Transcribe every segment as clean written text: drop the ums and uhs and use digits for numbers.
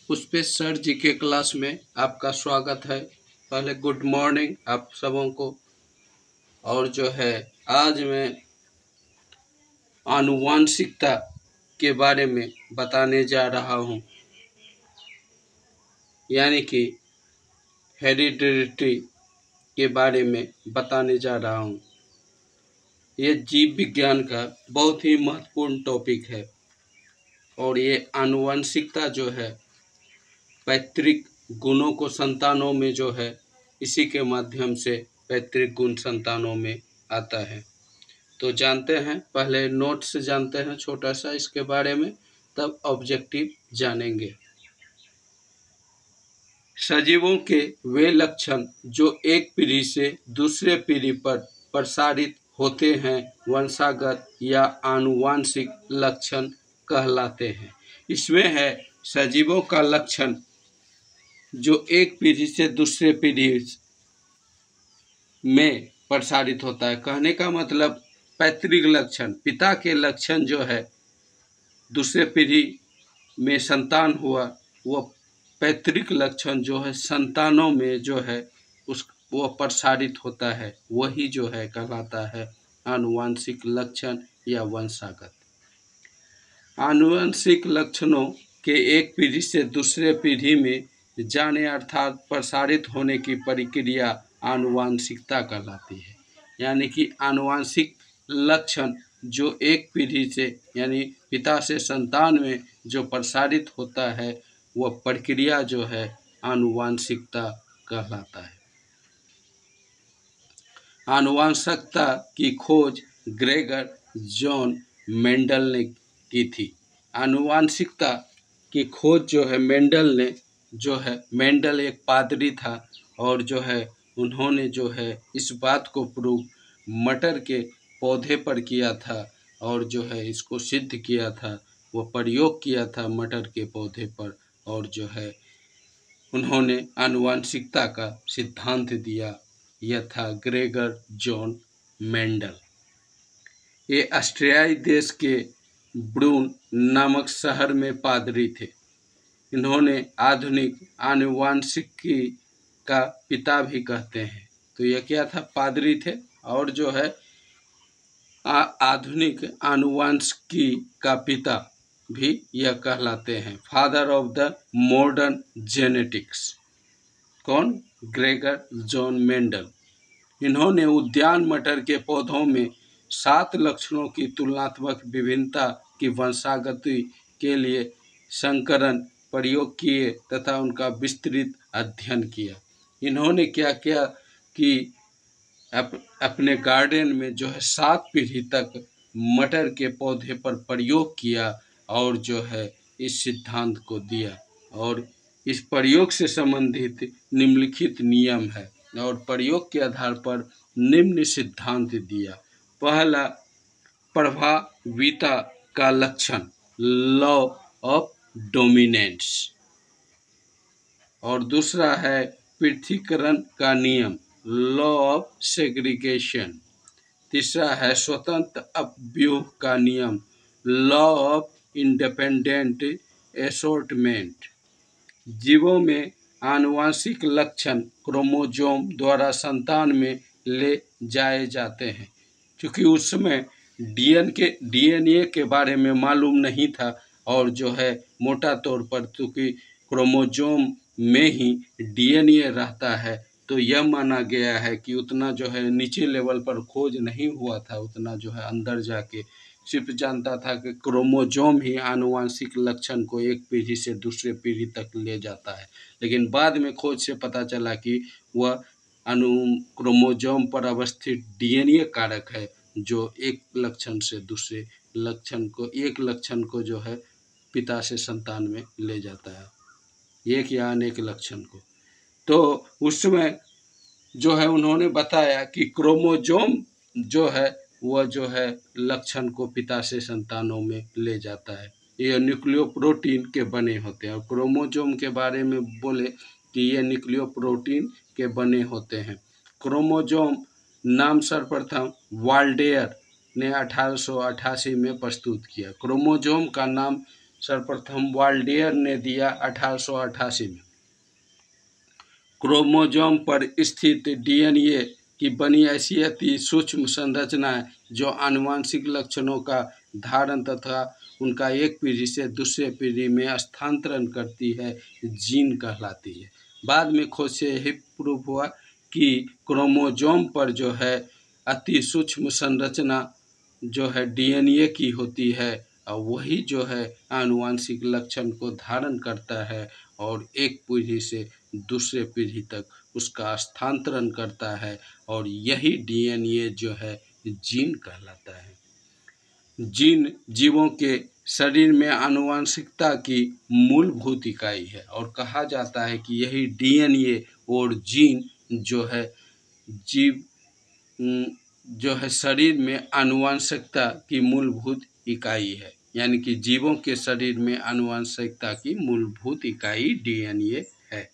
Pushpesh sir जी के class में आपका स्वागत है। पहले गुड मॉर्निंग आप सबों को। और जो है आज मैं आनुवांशिकता के बारे में बताने जा रहा हूँ, यानी कि हेरिडिटी के बारे में बताने जा रहा हूँ। ये जीव विज्ञान का बहुत ही महत्वपूर्ण टॉपिक है और ये आनुवांशिकता जो है पैतृक गुणों को संतानों में जो है इसी के माध्यम से पैतृक गुण संतानों में आता है। तो जानते हैं, पहले नोट से जानते हैं छोटा सा इसके बारे में, तब ऑब्जेक्टिव जानेंगे। सजीवों के वे लक्षण जो एक पीढ़ी से दूसरे पीढ़ी पर प्रसारित होते हैं वंशागत या आनुवांशिक लक्षण कहलाते हैं। इसमें है सजीवों का लक्षण जो एक पीढ़ी से दूसरे पीढ़ी में प्रसारित होता है। कहने का मतलब पैतृक लक्षण, पिता के लक्षण जो है दूसरे पीढ़ी में संतान हुआ, वो पैतृक लक्षण जो है संतानों में जो है वो प्रसारित होता है, वही जो है कहलाता है आनुवांशिक लक्षण या वंशागत। आनुवंशिक लक्षणों के एक पीढ़ी से दूसरे पीढ़ी में जाने अर्थात प्रसारित होने की प्रक्रिया आनुवांशिकता कहलाती है। यानी कि आनुवांशिक लक्षण जो एक पीढ़ी से यानी पिता से संतान में जो प्रसारित होता है वह प्रक्रिया जो है आनुवांशिकता कहलाता है। आनुवांशिकता की खोज ग्रेगर जॉन मेंडल ने की थी। आनुवांशिकता की खोज जो है मेंडल एक पादरी था और जो है उन्होंने जो है इस बात को प्रूव मटर के पौधे पर किया था और जो है इसको सिद्ध किया था, वो प्रयोग किया था मटर के पौधे पर और जो है उन्होंने आनुवांशिकता का सिद्धांत दिया। यह था ग्रेगर जॉन मेंडल। ये ऑस्ट्रियाई देश के ब्रून नामक शहर में पादरी थे। इन्होंने आधुनिक आनुवांशिकी का पिता भी कहते हैं। तो यह क्या था, पादरी थे और जो है आधुनिक आनुवांशिकी का पिता भी यह कहलाते हैं, father of the modern genetics. कौन? Gregor Johann Mendel. इन्होंने उद्यान मटर के पौधों में 7 लक्षणों की तुलनात्मक विभिन्नता की वंशागति के लिए संकरण प्रयोग किए तथा उनका विस्तृत अध्ययन किया। इन्होंने क्या किया कि अपने गार्डन में जो है 7 पीढ़ी तक मटर के पौधे पर प्रयोग किया और जो है इस सिद्धांत को दिया। और इस प्रयोग से संबंधित निम्नलिखित नियम है और प्रयोग के आधार पर निम्न सिद्धांत दिया। पहला, प्रभाविता का लक्षण, लॉ ऑफ डोमिनेंस। और दूसरा है पृथक्करण का नियम, लॉ ऑफ सेग्रीगेशन। तीसरा है स्वतंत्र अपव्यूह का नियम, लॉ ऑफ इंडिपेंडेंट एसोर्टमेंट। जीवों में आनुवांशिक लक्षण क्रोमोसोम द्वारा संतान में ले जाए जाते हैं। क्योंकि उस समय डीएनए के बारे में मालूम नहीं था और जो है मोटा तौर पर चूँकि क्रोमोसोम में ही डीएनए रहता है, तो यह माना गया है कि उतना जो है नीचे लेवल पर खोज नहीं हुआ था, उतना जो है अंदर जाके सिर्फ जानता था कि क्रोमोसोम ही आनुवांशिक लक्षण को एक पीढ़ी से दूसरे पीढ़ी तक ले जाता है। लेकिन बाद में खोज से पता चला कि वह क्रोमोसोम पर अवस्थित डीएनए कारक है जो एक लक्षण से दूसरे लक्षण को, एक लक्षण को जो है पिता से संतान में ले जाता है, एक या अनेक लक्षण को। तो उस समय जो है उन्होंने बताया कि क्रोमोसोम जो है वह जो है लक्षण को पिता से संतानों में ले जाता है। ये न्यूक्लियोप्रोटीन के बने होते हैं और क्रोमोसोम के बारे में बोले कि ये न्यूक्लियोप्रोटीन के बने होते हैं। क्रोमोसोम नाम सर्वप्रथम वाल्डेयर ने 1888 में प्रस्तुत किया। क्रोमोसोम का नाम सर्वप्रथम वाल्डेयर ने दिया 1888 में। क्रोमोसोम पर स्थित डीएनए की बनी ऐसी अति सूक्ष्म संरचनाएं जो आनुवंशिक लक्षणों का धारण तथा उनका एक पीढ़ी से दूसरे पीढ़ी में स्थानांतरण करती है, जीन कहलाती है। बाद में खोज से यही प्रूव हुआ कि क्रोमोसोम पर जो है अति सूक्ष्म संरचना जो है डीएनए की होती है और वही जो है आनुवंशिक लक्षण को धारण करता है और एक पीढ़ी से दूसरे पीढ़ी तक उसका स्थानांतरण करता है और यही डीएनए जो है जीन कहलाता है। जीन जीवों के शरीर में आनुवंशिकता की मूलभूत इकाई है और कहा जाता है कि यही डीएनए और जीन जो है जीव जो है शरीर में आनुवंशिकता की मूलभूत इकाई है, यानी कि जीवों के शरीर में आनुवंशिकता की मूलभूत इकाई डीएनए है।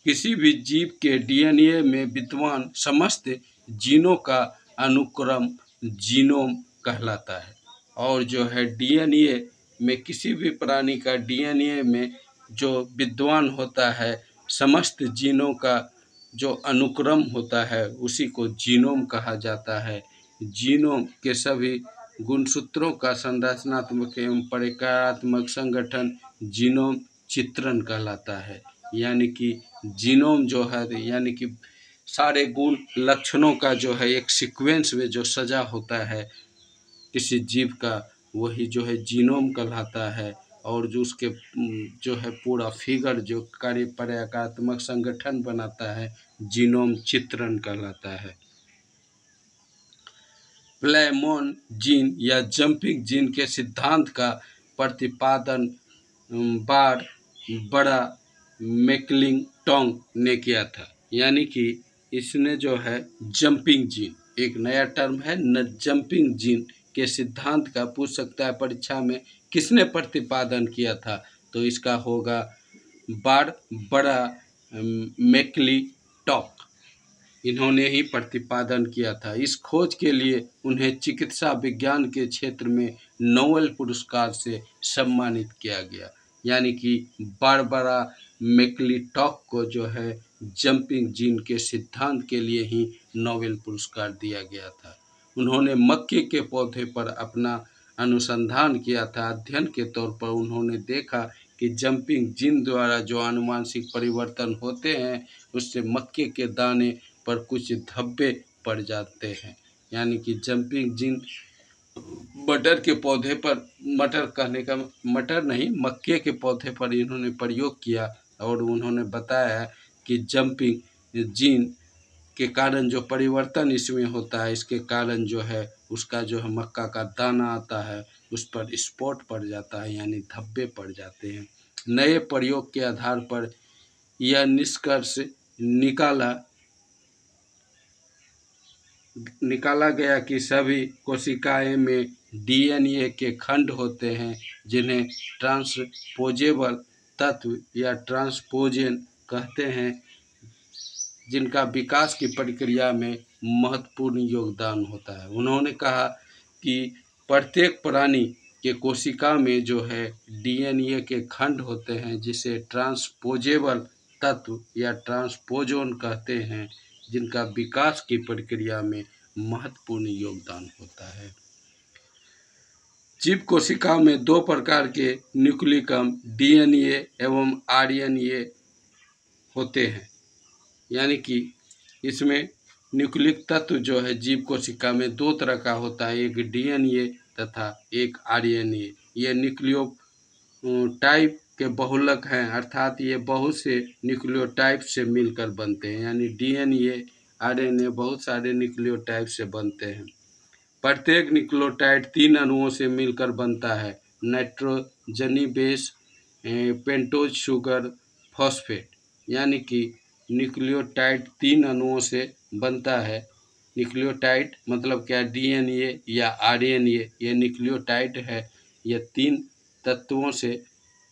किसी भी जीव के डीएनए में विद्यमान समस्त जीनों का अनुक्रम जीनोम कहलाता है और जो है डीएनए में किसी भी प्राणी का डीएनए में जो विद्यमान होता है समस्त जीनों का जो अनुक्रम होता है उसी को जीनोम कहा जाता है। जीनोम के सभी गुणसूत्रों का संरचनात्मक एवं प्रक्रियात्मक संगठन जीनोम चित्रण कहलाता है, यानी कि जीनोम जो है यानी कि सारे गुण लक्षणों का जो है एक सीक्वेंस में जो सजा होता है किसी जीव का, वही जो है जीनोम कहलाता है और जो उसके जो है पूरा फिगर जो कार्य प्रक्रियात्मक संगठन बनाता है जीनोम चित्रण कहलाता है। प्लेमोन जीन या जंपिंग जीन के सिद्धांत का प्रतिपादन बार बड़ा मैकक्लिंटोक ने किया था, यानी कि इसने जो है जंपिंग जीन, एक नया टर्म है न, जंपिंग जीन के सिद्धांत का पूछ सकता है परीक्षा में किसने प्रतिपादन किया था, तो इसका होगा बार बड़ा मैकक्लिंटोक, इन्होंने ही प्रतिपादन किया था। इस खोज के लिए उन्हें चिकित्सा विज्ञान के क्षेत्र में नोबेल पुरस्कार से सम्मानित किया गया, यानी कि बारबरा मैकक्लिंटोक को जो है जंपिंग जीन के सिद्धांत के लिए ही नोबेल पुरस्कार दिया गया था। उन्होंने मक्के के पौधे पर अपना अनुसंधान किया था। अध्ययन के तौर पर उन्होंने देखा कि जंपिंग जीन द्वारा जो आनुवंशिक परिवर्तन होते हैं उससे मक्के के दाने पर कुछ धब्बे पड़ जाते हैं, यानी कि जंपिंग जीन मटर के पौधे पर, मटर कहने का मटर नहीं, मक्के के पौधे पर इन्होंने प्रयोग किया और उन्होंने बताया कि जंपिंग जीन के कारण जो परिवर्तन इसमें होता है इसके कारण जो है उसका जो है मक्का का दाना आता है उस पर स्पॉट पड़ जाता है, यानी धब्बे पड़ जाते हैं। नए प्रयोग के आधार पर यह निष्कर्ष निकाला गया कि सभी कोशिकाएं में डीएनए के खंड होते हैं जिन्हें ट्रांसपोजेबल तत्व या ट्रांसपोजेन कहते हैं, जिनका विकास की प्रक्रिया में महत्वपूर्ण योगदान होता है। उन्होंने कहा कि प्रत्येक प्राणी के कोशिका में जो है डीएनए के खंड होते हैं जिसे ट्रांसपोजेबल तत्व या ट्रांसपोजोन कहते हैं, जिनका विकास की प्रक्रिया में महत्वपूर्ण योगदान होता है। जीव कोशिका में दो प्रकार के न्यूक्लिकम डीएनए एवं आरएनए होते हैं, यानी कि इसमें न्यूक्लिक तत्व जो है जीव कोशिका में दो तरह का होता है, एक डीएनए तथा एक आरएनए। ये न्यूक्लियोटाइड के बहुलक हैं, अर्थात ये बहुत से न्यूक्लियोटाइड से मिलकर बनते हैं, यानी डीएनए आरएनए बहुत सारे न्यूक्लियोटाइड से बनते हैं। प्रत्येक न्यूक्लियोटाइड 3 अणुओं से मिलकर बनता है, नाइट्रोजनी बेस, पेंटोज शुगर, फॉस्फेट, यानी कि न्यूक्लियोटाइड 3 अणुओं से बनता है। न्यूक्लियोटाइड मतलब क्या, डीएनए या आरएनए, ये न्यूक्लियोटाइड है, यह 3 तत्वों से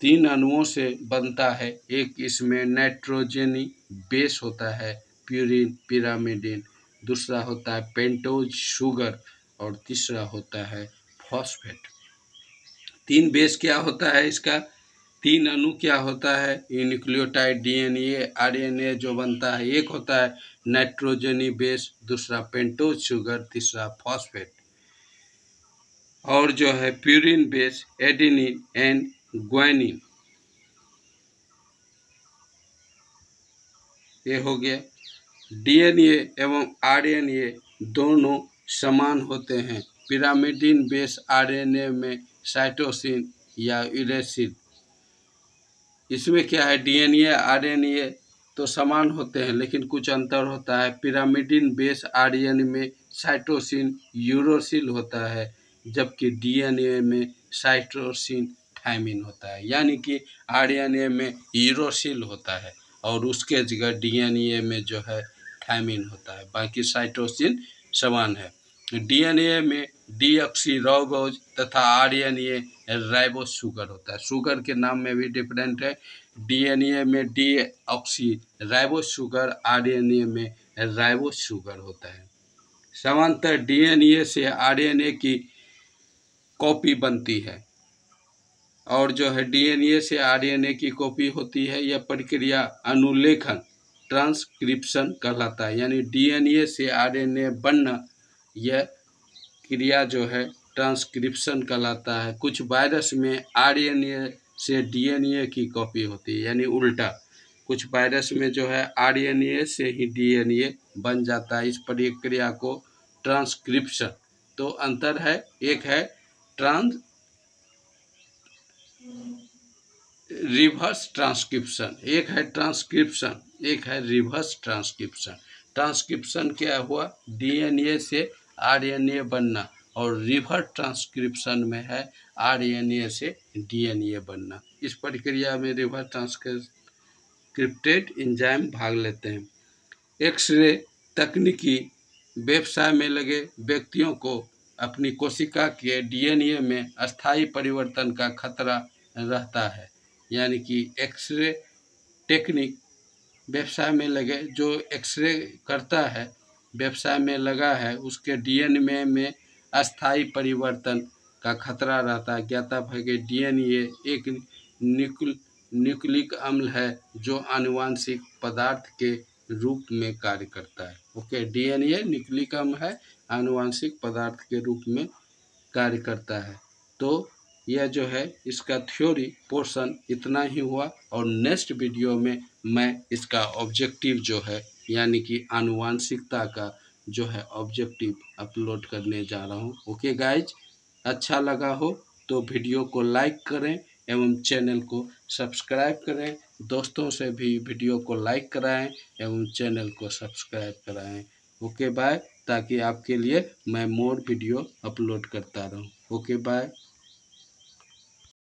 3 अणुओं से बनता है। एक इसमें नाइट्रोजनी बेस होता है, प्यूरिन, पिरामिडिन, दूसरा होता है पेंटोज शुगर और तीसरा होता है फॉस्फेट। तीन बेस क्या होता है इसका, तीन अणु क्या होता है, ये न्यूक्लियोटाइड डीएनए आरएनए जो बनता है। एक होता है नाइट्रोजनी बेस, दूसरा पेंटोज शुगर, तीसरा फॉस्फेट। और जो है purine base adenine and guanine, ये हो गया। डीएनए एवं आरएनए दोनों समान होते हैं। पिरामिडिन बेस आरएनए में साइटोसिन या यूरेसिल, इसमें क्या है डीएनए आरएनए तो समान होते हैं लेकिन कुछ अंतर होता है। पिरामिडिन बेस आरएनए में साइटोसिन यूरोसिल होता है, जबकि डीएनए में साइटोसिन थायमिन होता है। यानी कि आरएनए में यूरोसिल होता है और उसके जगह डीएनए में जो है थायमिन होता है, बाकी साइटोसिन समान है। डीएनए में डीऑक्सीराइबोज तथा आरएनए राइबोज शुगर होता है। शुगर के नाम में भी डिफरेंट है। डीएनए में डीऑक्सीराइबोज शुगर, आरएनए में राइबोज शुगर होता है। समांतर डीएनए से आरएनए की कॉपी बनती है और जो है डीएनए से आरएनए की कॉपी होती है। यह प्रक्रिया अनुलेखन ट्रांसक्रिप्शन कहलाता है। यानी डीएनए से आरएनए बनना, यह क्रिया जो है ट्रांसक्रिप्शन कहलाता है। कुछ वायरस में आरएनए से डीएनए की कॉपी होती है, यानी उल्टा। कुछ वायरस में जो है आरएनए से ही डीएनए बन जाता है। इस प्रक्रिया को ट्रांसक्रिप्शन, तो अंतर है, एक है रिवर्स ट्रांसक्रिप्शन, एक है ट्रांसक्रिप्शन, एक है रिवर्स ट्रांसक्रिप्शन। ट्रांसक्रिप्शन क्या हुआ, डीएनए से आरएनए बनना, और रिवर्स ट्रांसक्रिप्शन में है आरएनए से डीएनए बनना। इस प्रक्रिया में रिवर्स ट्रांसक्रिप्टेड एंजाइम भाग लेते हैं। एक्सरे तकनीकी व्यवसाय में लगे व्यक्तियों को अपनी कोशिका के डीएनए में अस्थायी परिवर्तन का खतरा रहता है। यानी कि एक्सरे टेक्निक व्यवसाय में लगे, जो एक्सरे करता है व्यवसाय में लगा है, उसके डीएनए में अस्थायी परिवर्तन का खतरा रहता है। ज्ञातव्य है कि डीएनए एक न्यूक्लिक अम्ल है जो आनुवांशिक पदार्थ के रूप में कार्य करता है। ओके, डीएनए न्यूक्लिक अम्ल है, आनुवांशिक पदार्थ के रूप में कार्य करता है। तो यह जो है इसका थ्योरी पोर्शन इतना ही हुआ, और नेक्स्ट वीडियो में मैं इसका ऑब्जेक्टिव जो है, यानी कि आनुवांशिकता का जो है ऑब्जेक्टिव अपलोड करने जा रहा हूँ। ओके गाइज, अच्छा लगा हो तो वीडियो को लाइक करें एवं चैनल को सब्सक्राइब करें। दोस्तों से भी वीडियो को लाइक कराएं एवं चैनल को सब्सक्राइब कराएं। ओके बाय, ताकि आपके लिए मैं मोर वीडियो अपलोड करता रहूं। Okay bye.